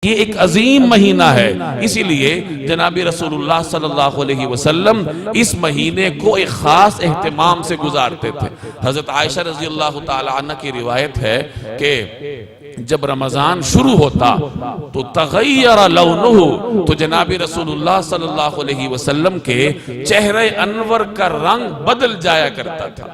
یہ ایک عظیم مہینہ ہے، اسی لیے جناب رسول اللہ صلی اللہ علیہ وسلم اس مہینے کو ایک خاص اہتمام سے گزارتے تھے۔ حضرت عائشہ رضی اللہ تعالی عنہ کی روایت ہے کہ جب رمضان شروع ہوتا تو تغیر لونہ، تو جناب رسول اللہ صلی اللہ علیہ وسلم کے چہرے انور کا رنگ بدل جایا کرتا تھا،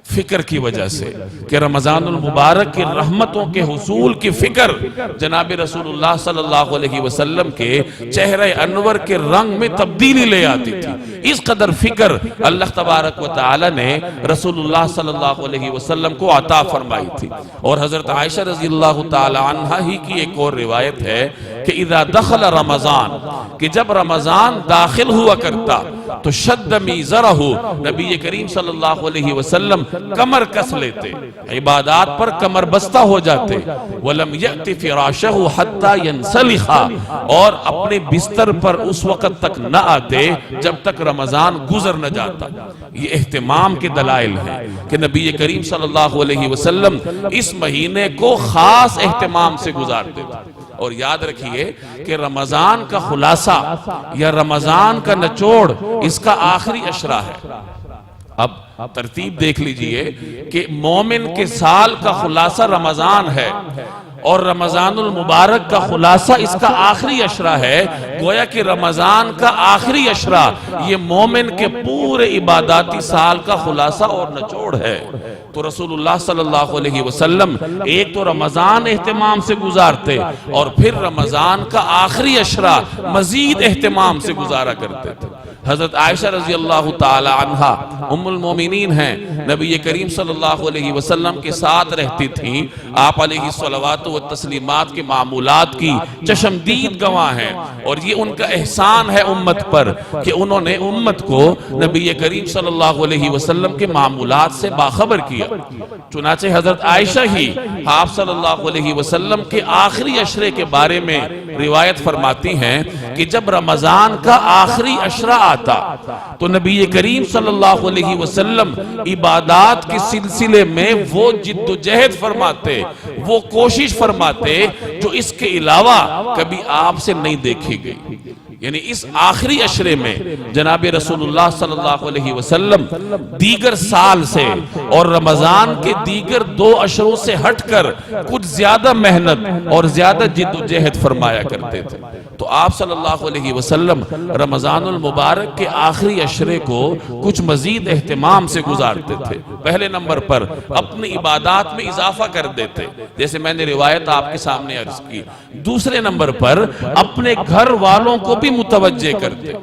فکر کی وجہ سے کہ رمضان المبارک کی رحمتوں کے حصول کی فکر جناب رسول اللہ صلی اللہ علیہ وسلم کے چہرے انور کے رنگ میں تبدیلی لے آتی تھی۔ اس قدر فکر اللہ تبارک و تعالی نے رسول اللہ صلی اللہ علیہ وسلم کو عطا فرمائی تھی۔ اور حضرت عائشہ رضی اللہ تعالی عنہ ہی کی ایک اور روایت ہے کہ اذا دخل رمضان، کہ جب رمضان داخل ہوا کرتا تو شد میزرہ، نبی کریم صلی اللہ علیہ وسلم کمر کس لیتے، عبادات پر کمر بستہ ہو جاتے، وَلَمْ يَأْتِ فِرَاشَهُ حَتَّى يَنْسَلِخَ، اور اپنے بستر پر اس وقت تک نہ آتے جب تک رمضان گزر نہ جاتا۔ یہ اہتمام کے دلائل ہیں کہ نبی کریم صلی اللہ علیہ وسلم اس مہینے کو خاص اہتمام سے گزارتے تھے۔ اور یاد رکھیے کہ رمضان کا خلاصہ یا رمضان کا نچوڑ اس کا آخری عشرہ ہے۔ اب ترتیب دیکھ لیجئے کہ مومن کے سال کا خلاصہ رمضان ہے اور رمضان المبارک کا خلاصہ اس کا آخری عشرہ ہے۔ گویا کہ رمضان کا آخری عشرہ یہ مومن کے پورے عباداتی سال کا خلاصہ اور نچوڑ ہے۔ تو رسول اللہ صلی اللہ علیہ وسلم ایک تو رمضان اہتمام سے گزارتے اور پھر رمضان کا آخری عشرہ مزید اہتمام سے گزارا کرتے تھے۔ حضرت عائشہ رضی اللہ تعالی عنہ ام المومنین ہیں، نبی کریم صلی اللہ علیہ وسلم کے ساتھ رہتی تھیں، آپ علیہ الصلوات و تسلیمات کے معمولات کی چشمدید گواہ ہیں، اور یہ ان کا احسان ہے امت پر کہ انہوں نے امت کو نبی کریم صلی اللہ علیہ وسلم کے معمولات سے باخبر کیا۔ چنانچہ حضرت عائشہ ہی آپ صلی اللہ علیہ وسلم کے آخری عشرے کے بارے میں روایت فرماتی ہیں کہ جب رمضان کا آخری عشرہ آتا تو نبی کریم صلی اللہ علیہ وسلم عبادات کے سلسلے میں وہ جد و جہد فرماتے، وہ کوشش فرماتے جو اس کے علاوہ کبھی آپ سے نہیں دیکھی گئی۔ یعنی اس آخری عشرے میں جناب رسول اللہ صلی اللہ علیہ وسلم دیگر سال سے اور رمضان کے دیگر دو عشروں سے ہٹ کر کچھ زیادہ محنت اور زیادہ جد و جہد فرمایا کرتے تھے۔ تو آپ صلی اللہ علیہ وسلم رمضان المبارک کے آخری عشرے کو کچھ مزید اہتمام سے گزارتے تھے۔ پہلے نمبر پر اپنی عبادات میں اضافہ کر دیتے، جیسے میں نے روایت آپ کے سامنے عرض کی۔ دوسرے نمبر پر اپنے گھر والوں کو بھی متوجہ کرتے۔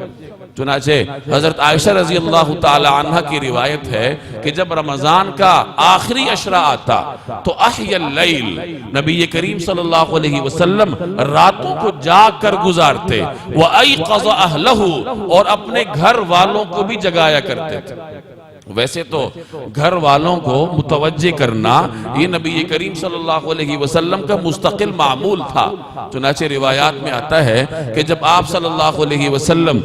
چنانچہ حضرت عائشہ رضی اللہ تعالی عنہ کی روایت ہے کہ جب رمضان کا آخری عشرہ آتا تو احی اللیل، نبی کریم صلی اللہ علیہ وسلم راتوں کو جاگ کر گزارتے، وَأَيْقَظَ أَهْلَهُ، اور اپنے گھر والوں کو بھی جگایا کرتے تھے۔ ویسے تو گھر والوں کو متوجہ کرنا یہ نبی کریم صلی اللہ علیہ وسلم کا مستقل معمول تھا۔ چنانچہ روایات میں آتا ہے کہ جب آپ صلی اللہ علیہ وسلم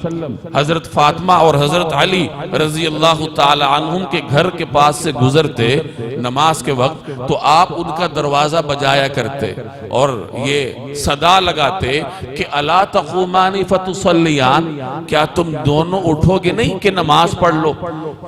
حضرت فاطمہ اور حضرت علی رضی اللہ تعالی عنہم کے گھر کے پاس سے گزرتے نماز کے وقت تو آپ ان کا دروازہ بجایا کرتے اور یہ صدا لگاتے کہ الا تقومان فتصلیان، کیا تم دونوں اٹھو گے نہیں کہ نماز پڑھ لو۔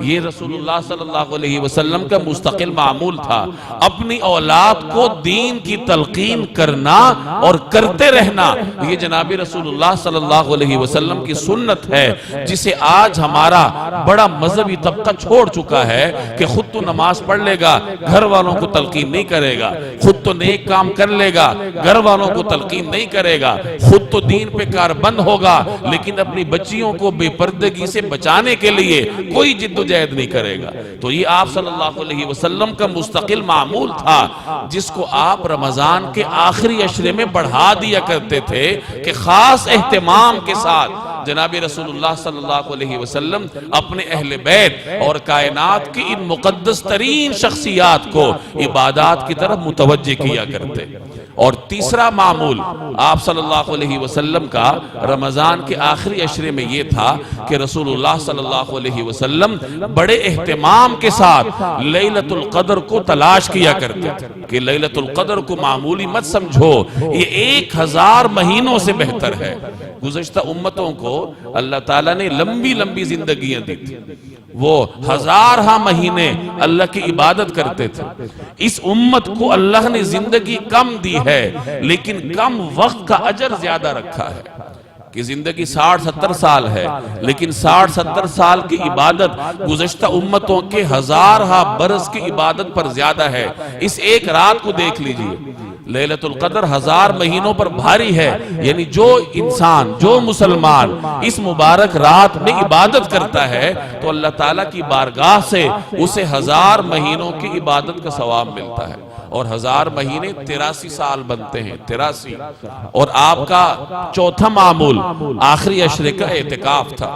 یہ رسول اللہ صلی اللہ علیہ وسلم کا مستقل معمول تھا، اپنی اولاد کو دین کی تلقین کرنا اور کرتے رہنا۔ یہ جناب رسول اللہ صلی اللہ علیہ وسلم کی سنت ہے جسے آج ہمارا بڑا مذہبی طبقہ چھوڑ چکا ہے کہ خود تو نماز پڑھ لے گا، گھر والوں کو تلقین نہیں کرے گا، خود تو نیک کام کر لے گا، گھر والوں کو تلقین نہیں کرے گا، خود تو دین پہ کار بند ہوگا، لیکن اپنی بچیوں کو بے پردگی سے بچانے کے لیے کوئی جد و جہد نہیں کرے گا۔ تو یہ آپ صلی اللہ علیہ وسلم کا مستقل معمول تھا جس کو آپ رمضان کے آخری عشرے میں بڑھا دیا کرتے تھے کہ خاص اہتمام کے ساتھ جناب رسول اللہ صلی اللہ علیہ وسلم اپنے اہل بیت اور کائنات کی ان مقدس ترین شخصیات کو عبادات کی طرف متوجہ کیا کرتے۔ اور تیسرا معمول آپ صلی اللہ علیہ وسلم کا رمضان کے آخری عشرے میں یہ تھا کہ رسول اللہ صلی اللہ علیہ وسلم بڑے اہتمام کے ساتھ لیلۃ القدر کو تلاش کیا کرتے تھے کہ لیلۃ القدر کو معمولی مت سمجھو، یہ 1000 مہینوں سے بہتر ہے۔ گزشتہ امتوں کو اللہ تعالیٰ نے لمبی لمبی زندگیاں دی تھی، وہ 1000 مہینے اللہ کی عبادت کرتے تھے۔ اس امت کو اللہ نے زندگی کم دی ہے لیکن کم وقت کا اجر زیادہ رکھا ہے کہ زندگی 60-70 سال ہے لیکن 60-70 سال کی عبادت گزشتہ امتوں کے 1000 برس کی عبادت پر زیادہ ہے۔ اس ایک رات کو دیکھ لیجئے، لیلۃ القدر 1000 مہینوں پر بھاری ہے، یعنی جو انسان، جو مسلمان اس مبارک رات میں عبادت کرتا ہے تو اللہ تعالیٰ کی بارگاہ سے اسے 1000 مہینوں کی عبادت کا ثواب ملتا ہے، اور 1000 مہینے 83 سال بنتے ہیں، 83۔ اور آپ کا چوتھا معمول آخری عشرے کا اعتکاف تھا۔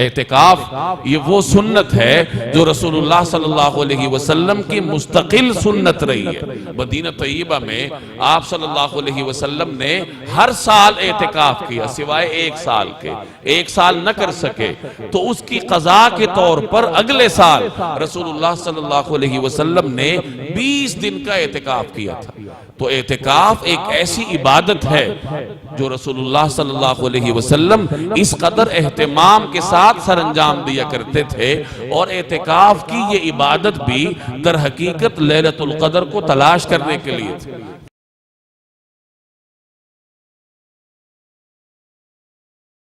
اعتکاف یہ وہ سنت ہے جو رسول اللہ صلی اللہ علیہ وسلم کی مستقل سنت رہی ہے۔ مدینہ طیبہ میں آپ صلی اللہ علیہ وسلم نے ہر سال اعتکاف کیا سوائے 1 سال کے، 1 سال نہ کر سکے تو اس کی قضا کے طور پر اگلے سال رسول اللہ صلی اللہ علیہ وسلم نے 20 دن کا اعتکاف کیا تھا۔ تو اعتکاف ایک ایسی عبادت ہے جو رسول اللہ صلی اللہ علیہ وسلم اس قدر اہتمام کے ساتھ سر انجام دیا کرتے تھے، اور اعتکاف کی یہ عبادت بھی در حقیقت لیلۃ القدر کو تلاش کرنے کے لیے تھی۔